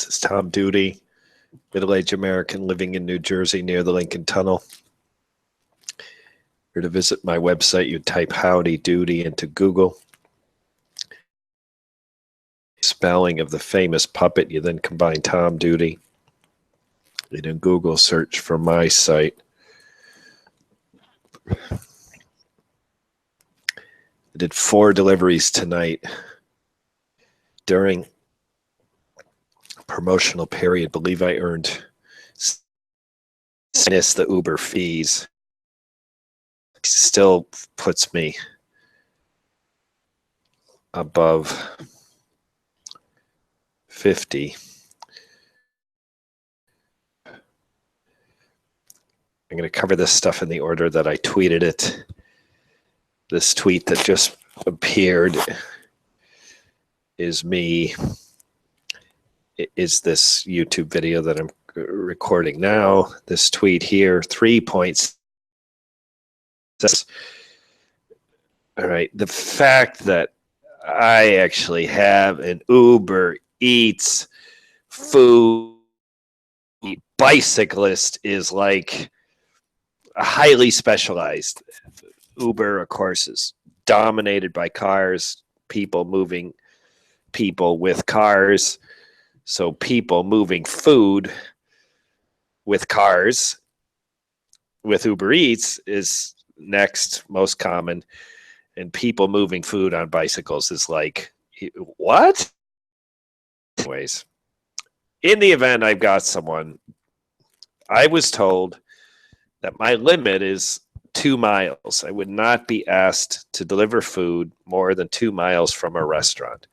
This is Tom Duty, middle-aged American living in New Jersey near the Lincoln Tunnel. If you're to visit my website, you type Howdy Doody into Google. Spelling of the famous puppet, you then combine Tom Duty. And in Google, search for my site. I did 4 deliveries tonight during promotional period. Believe I earned minus the Uber fees. Still puts me above 50. I'm going to cover this stuff in the order that I tweeted it. This tweet that just appeared is me. It is this YouTube video that I'm recording now. This tweet here, 3 points. All right, the fact that I actually have an Ubereats food bicyclist is like a highly specialized. Uber, of course, is dominated by cars, people moving people with cars. So people moving food with cars with Uber Eats is next most common, and people moving food on bicycles is like, what? Anyways, in the event I've got someone, I was told that my limit is 2 miles. I would not be asked to deliver food more than 2 miles from a restaurant.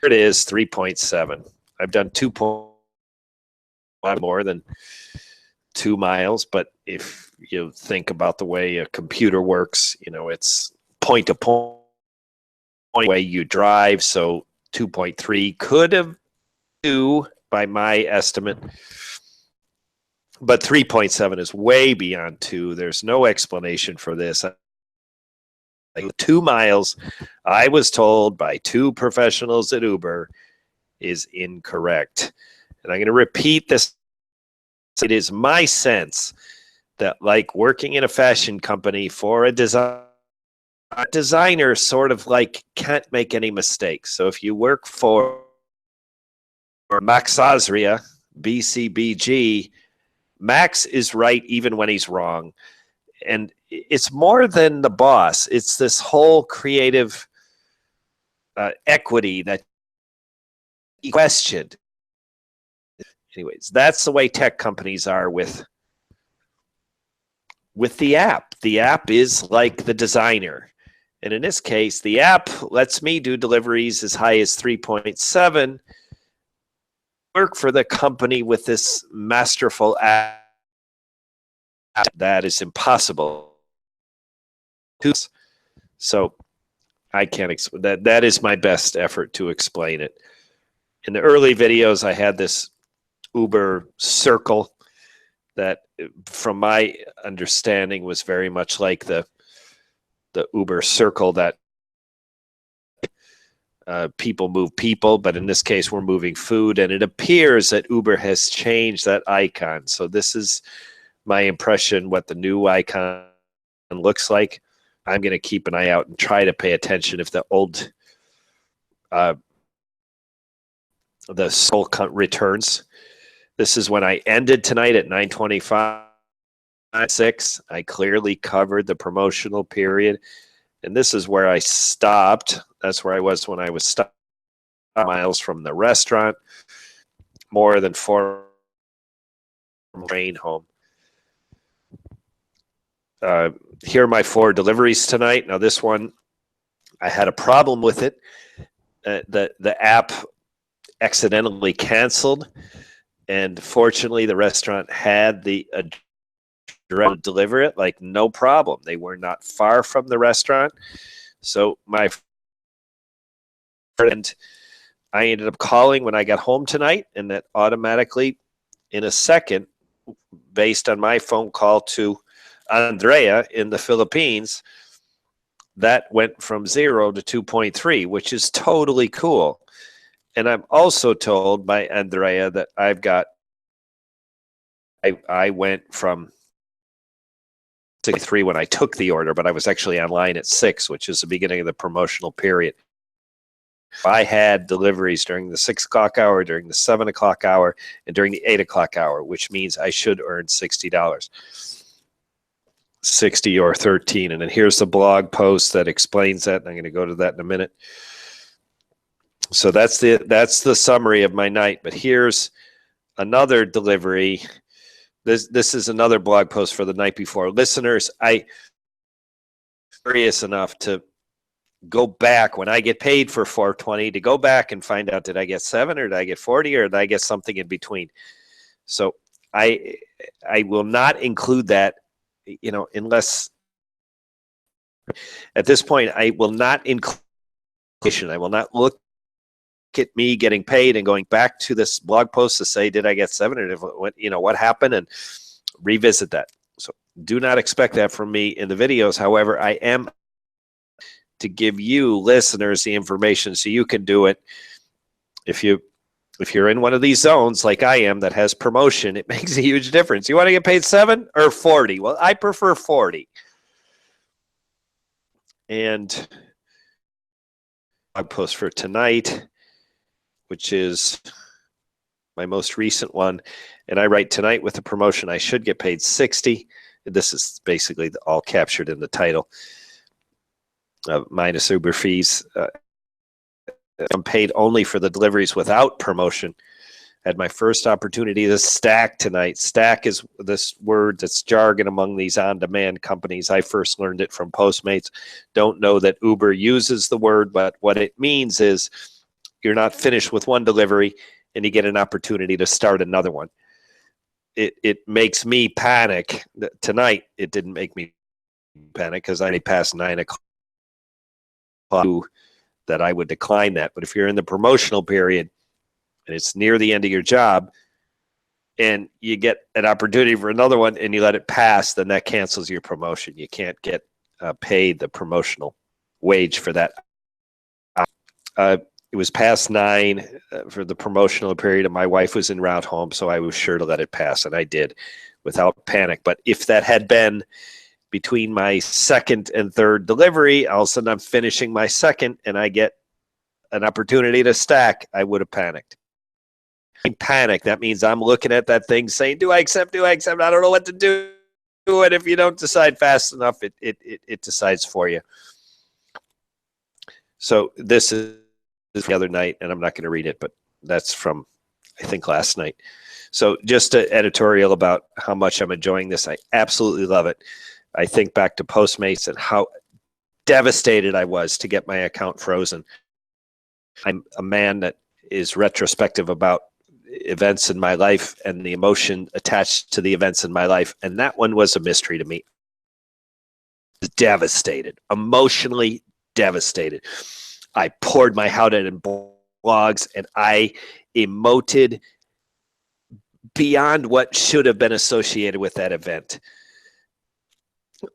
Here it is, 3.7. I've done 2 more than 2 miles, but if you think about the way a computer works, you know, it's point to point way you drive. So 2.3 could have 2 by my estimate, but 3.7 is way beyond 2. There's no explanation for this. Like 2 miles, I was told by 2 professionals at Uber, is incorrect. And I'm going to repeat this. It is my sense that, like working in a fashion company for a designer sort of like can't make any mistakes. So if you work for Max Azria, BCBG, Max is right even when he's wrong. And it's more than the boss. It's this whole creative equity that he questioned. Anyways, that's the way tech companies are with the app. The app is like the designer. And in this case, the app lets me do deliveries as high as 3.7. Work for the company with this masterful app. That is impossible. So I can't explain that. That is my best effort to explain it. In the early videos, I had this Uber circle that, from my understanding, was very much like the Uber circle that people move people, but in this case, we're moving food, and it appears that Uber has changed that icon. So this is my impression, what the new icon looks like. I'm going to keep an eye out and try to pay attention if the old the soul returns. This is when I ended tonight at 9:25.6. I clearly covered the promotional period, and this is where I stopped. That's where I was when I was stopped, miles from the restaurant, more than 4 train home. Here are my 4 deliveries tonight. Now this one, I had a problem with it. The app accidentally canceled, and fortunately the restaurant had the address to deliver it, like no problem. They were not far from the restaurant. So my friend, I ended up calling when I got home tonight, and that automatically, in a second, based on my phone call to Andrea in the Philippines, that went from 0 to 2.3, which is totally cool. And I'm also told by Andrea that I went from 3 when I took the order, but I was actually online at 6, which is the beginning of the promotional period. I had deliveries during the 6 o'clock hour, during the 7 o'clock hour, and during the 8 o'clock hour, which means I should earn $60. 60 or 13. And then here's the blog post that explains that. And I'm going to go to that in a minute. So that's the summary of my night. But here's another delivery. This is another blog post for the night before. Listeners, I'm curious enough to go back when I get paid for 420 to go back and find out, did I get 7 or did I get 40 or did I get something in between? So I will not include that, unless at this point I will not include. I will not look at me getting paid and going back to this blog post to say, did I get 7 or what happened, and revisit that. So do not expect that from me in the videos. However, I am to give you listeners the information so you can do it. If you're in one of these zones like I am that has promotion, it makes a huge difference. You want to get paid 7 or 40? Well, I prefer 40. And blog post for tonight, which is my most recent one. And I write, tonight with the promotion, I should get paid 60. This is basically all captured in the title. Minus Uber fees. I'm paid only for the deliveries without promotion. Had my first opportunity to stack tonight. Stack is this word that's jargon among these on-demand companies. I first learned it from Postmates. Don't know that Uber uses the word, but what it means is you're not finished with one delivery and you get an opportunity to start another one. It makes me panic. Tonight, it didn't make me panic because I passed 9 o'clock that I would decline that. But if you're in the promotional period and it's near the end of your job and you get an opportunity for another one and you let it pass, then that cancels your promotion. You can't get paid the promotional wage for that. It was past 9 for the promotional period, and my wife was en route home, so I was sure to let it pass, and I did without panic. But if that had been between my second and third delivery, all of a sudden I'm finishing my second, and I get an opportunity to stack, I would have panicked. Panic, that means I'm looking at that thing saying, do I accept? I don't know what to do. And if you don't decide fast enough, it decides for you. So this is the other night, and I'm not going to read it, but that's from, I think, last night. So just an editorial about how much I'm enjoying this. I absolutely love it. I think back to Postmates and how devastated I was to get my account frozen. I'm a man that is retrospective about events in my life and the emotion attached to the events in my life, and that one was a mystery to me. Devastated, emotionally devastated. I poured my heart out in blogs, and I emoted beyond what should have been associated with that event.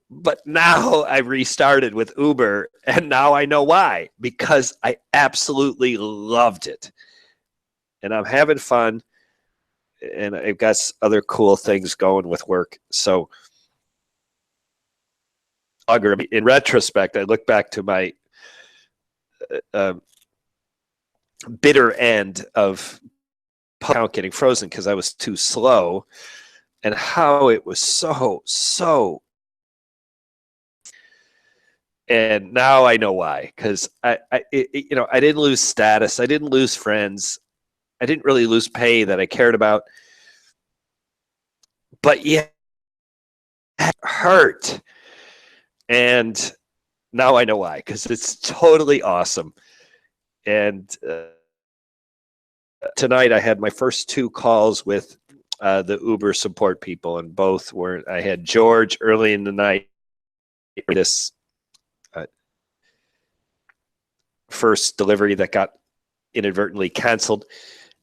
But now I restarted with Uber, and now I know why, because I absolutely loved it. And I'm having fun, and I've got other cool things going with work. So in retrospect, I look back to my bitter end of account getting frozen because I was too slow, and how it was so. And now I know why, because I didn't lose status, I didn't lose friends, I didn't really lose pay that I cared about, but yeah, it hurt. And now I know why, because it's totally awesome. And tonight I had my first 2 calls with the Uber support people, and both were, I had George early in the night, this first delivery that got inadvertently canceled,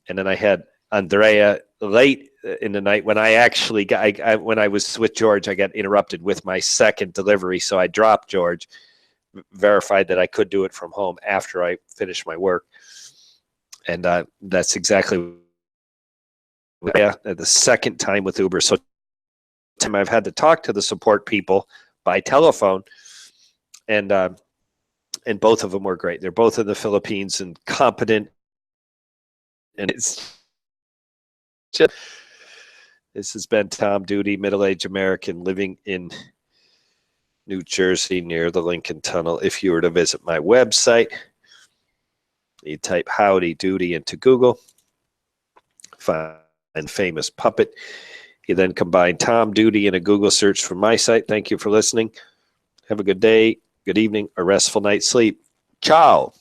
and then I had Andrea late in the night when I actually got, when I was with George, I got interrupted with my second delivery, so I dropped George, verified that I could do it from home after I finished my work. And that's exactly the second time with Uber. So time I've had to talk to the support people by telephone, and both of them were great. They're both in the Philippines and competent, and it's just, this has been Tom Duty, middle-aged American living in New Jersey near the Lincoln Tunnel. If you were to visit my website, you type Howdy Doody into Google, find famous puppet. You then combine Tom Duty in a Google search from my site. Thank you for listening. Have a good day, good evening, a restful night's sleep. Ciao.